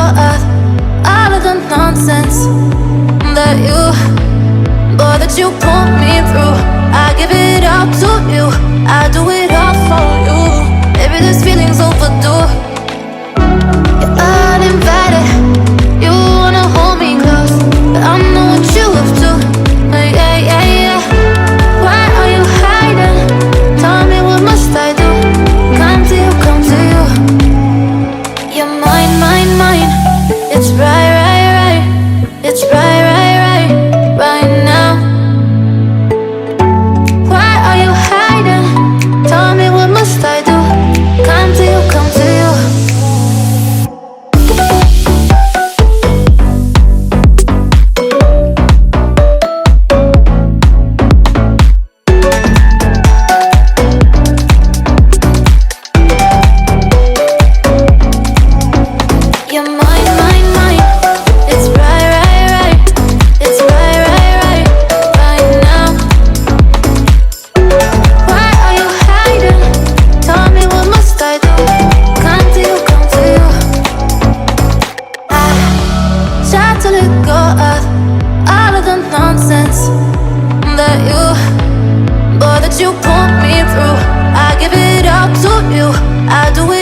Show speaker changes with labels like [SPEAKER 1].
[SPEAKER 1] of all of the nonsense that you put me through. I give it all to you, I do it all for you. Maybe this feeling's overdue. You're uninvited, you wanna hold me close, but I know what you have to. Yeah, yeah, yeah. Why are you hiding? Tell me, what must I do? Come to you, come to you. You're mine, mine, mine. It's right, right, right. It's right, right, right, right now. Why are you hiding? Tell me, what must I do? Come to you, come to you. You're mine, mine, mine. It's right, right, right. It's right, right, right, right now. Why are you hiding? Tell me, what must I do? Come to you, come to you. I try to let go of all of the nonsense that you put me through. I give it all to you, I do it